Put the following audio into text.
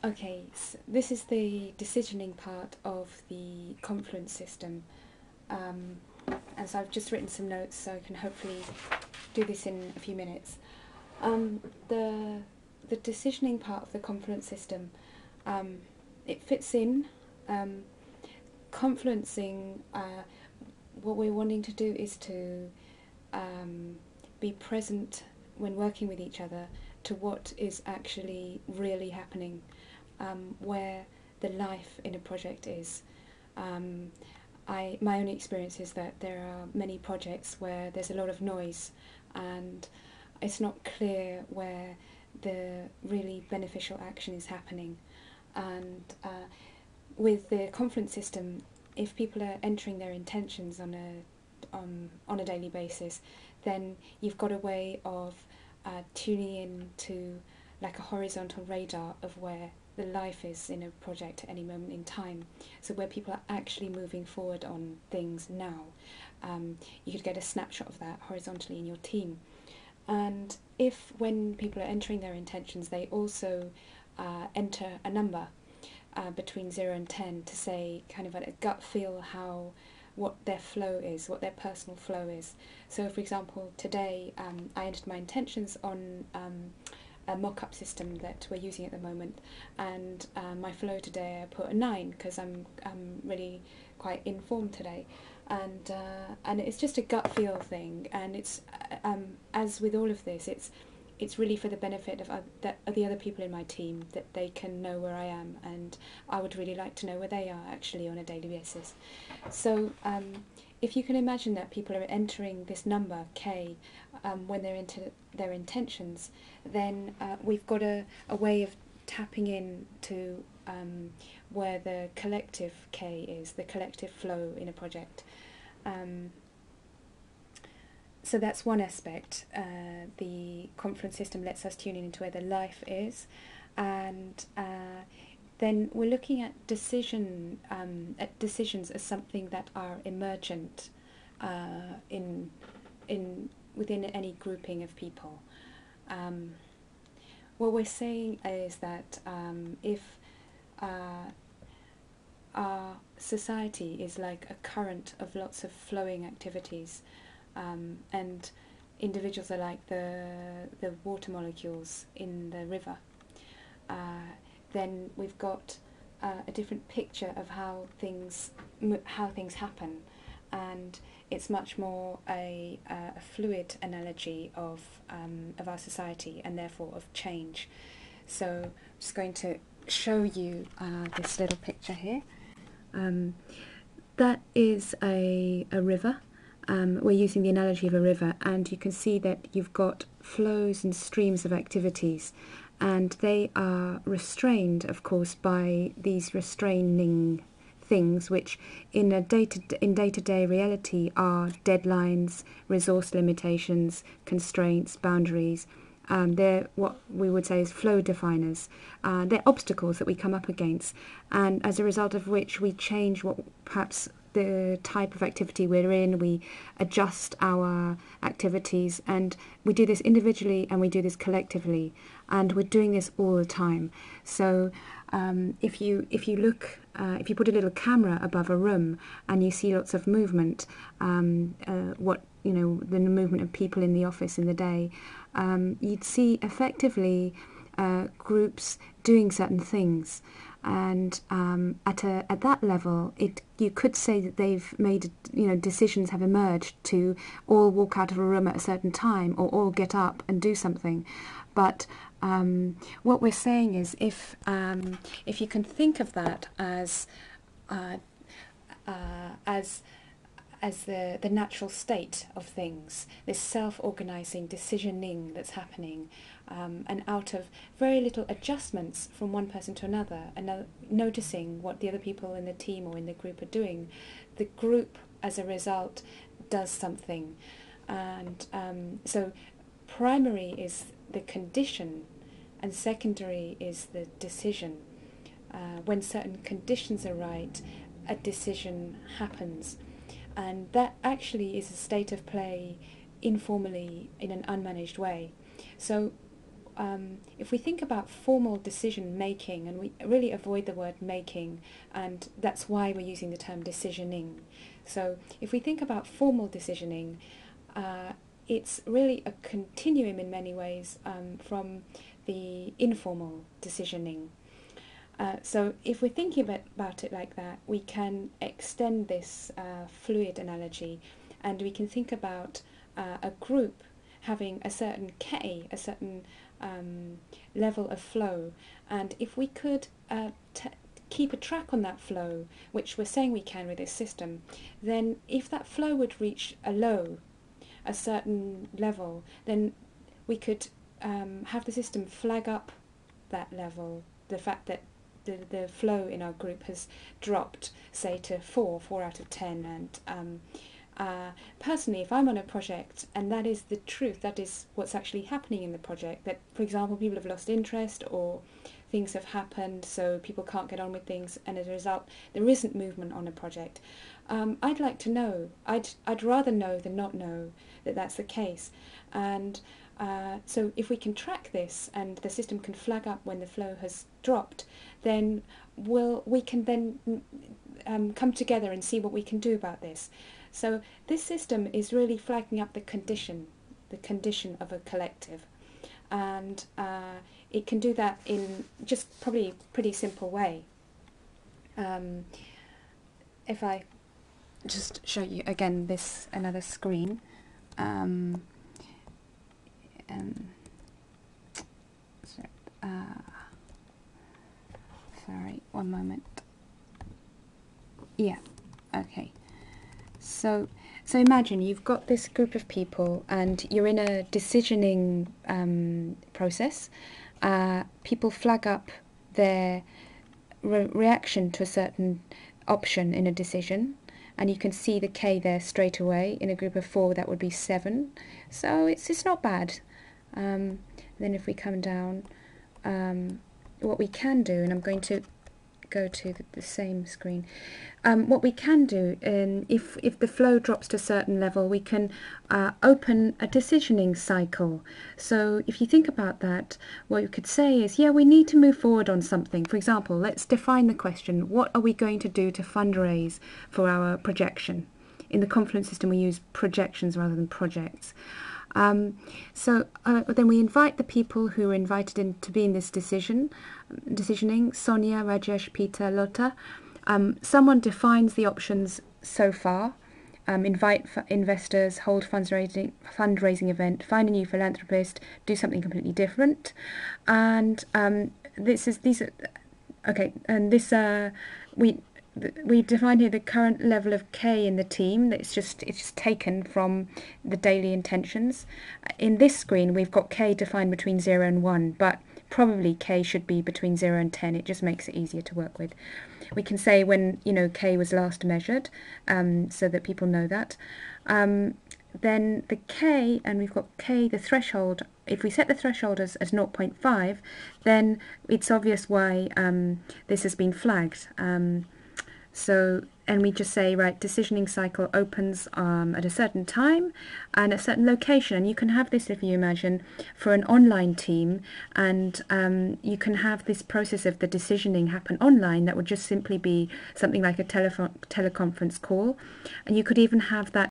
Okay, so this is the decisioning part of the confluence system. Um, and so I've just written some notes so I can hopefully do this in a few minutes. Um, the the decisioning part of the confluence system, um, it fits in. Um, Confluencing, what we're wanting to do is to be present when working with each other to what is actually really happening, where the life in a project is. Um, my only experience is that there are many projects where there's a lot of noise and it's not clear where the really beneficial action is happening. And with the conference system, if people are entering their intentions on a daily basis, then you've got a way of tuning in to like a horizontal radar of where the life is in a project at any moment in time. So where people are actually moving forward on things now, you could get a snapshot of that horizontally in your team. And if when people are entering their intentions, they also enter a number between 0 and 10 to say kind of a gut feel how what their flow is, what their personal flow is. So for example, today I entered my intentions on a mock-up system that we're using at the moment, and my flow today I put a 9 because I'm really quite informed today, and it's just a gut feel thing, and it's as with all of this, it's really for the benefit of the other people in my team, that they can know where I am, and I would really like to know where they are actually on a daily basis. So if you can imagine that people are entering this number K when they're into their intentions, then we've got a way of tapping in to where the collective K is, the collective flow in a project. So that's one aspect. The conference system lets us tune in into where the life is, and then we're looking at decisions as something that are emergent in within any grouping of people. What we're saying is that if our society is like a current of lots of flowing activities, and individuals are like the water molecules in the river, then we've got a different picture of how things happen, and it's much more a fluid analogy of our society and therefore of change. So I'm just going to show you this little picture here. That is a river. We're using the analogy of a river, and you can see that you've got flows and streams of activities, and they are restrained, of course, by these restraining things, which in day-to-day reality are deadlines, resource limitations, constraints, boundaries. They're what we would say is flow definers. They're obstacles that we come up against, and as a result of which we change what perhaps the type of activity we're in, we adjust our activities, and we do this individually and we do this collectively, and we're doing this all the time. So if you look, if you put a little camera above a room and you see lots of movement, what the movement of people in the office in the day, you'd see effectively groups doing certain things. And at that level, you could say that they've made, decisions have emerged to all walk out of a room at a certain time or all get up and do something. But what we're saying is, if you can think of that as the natural state of things, this self-organising decisioning that's happening, and out of very little adjustments from one person to another, and noticing what the other people in the team or in the group are doing, the group as a result does something. And so primary is the condition and secondary is the decision. When certain conditions are right, a decision happens. And that actually is a state of play informally in an unmanaged way. So if we think about formal decision making, and we really avoid the word making, and that's why we're using the term decisioning. So if we think about formal decisioning, it's really a continuum in many ways from the informal decisioning. So if we're thinking about it like that, we can extend this fluid analogy, and we can think about a group having a certain K, a certain level of flow, and if we could keep a track on that flow, which we're saying we can with this system, then if that flow would reach a low, a certain level, then we could have the system flag up that level, the fact that the flow in our group has dropped, say, to 4 out of 10, and personally, if I'm on a project and that is the truth, that is what's actually happening in the project, that, for example, people have lost interest or things have happened so people can't get on with things, and as a result there isn't movement on a project, I'd like to know, I'd rather know than not know that that's the case. And so if we can track this and the system can flag up when the flow has dropped, then we can then come together and see what we can do about this. So this system is really flagging up the condition of a collective, and it can do that in just probably a pretty simple way. If I just show you again another screen. Sorry, one moment. Yeah, okay. So imagine you've got this group of people and you're in a decisioning process. People flag up their reaction to a certain option in a decision, and you can see the K there straight away. In a group of 4, that would be 7. So it's not bad. Then if we come down, what we can do, and I'm going to go to the same screen. What we can do, if the flow drops to a certain level, we can open a decisioning cycle. So if you think about that, what you could say is, yeah, we need to move forward on something. For example, let's define the question, what are we going to do to fundraise for our projection? In the confluence system, we use projections rather than projects. So then we invite the people who are invited in to be in this decisioning, Sonia, Rajesh, Peter, Lotta. Someone defines the options so far, invite investors, hold fundraising event, find a new philanthropist, do something completely different. And we've defined here the current level of K in the team. It's just taken from the daily intentions. In this screen, we've got K defined between 0 and 1, but probably K should be between 0 and 10. It just makes it easier to work with. We can say when K was last measured, so that people know that. Then the K, and we've got K, the threshold. If we set the threshold as 0.5, then it's obvious why this has been flagged. And we just say, right, decisioning cycle opens at a certain time and a certain location. And you can have this, if you imagine, for an online team, and you can have this process of the decisioning happen online. That would just simply be something like a teleconference call. And you could even have that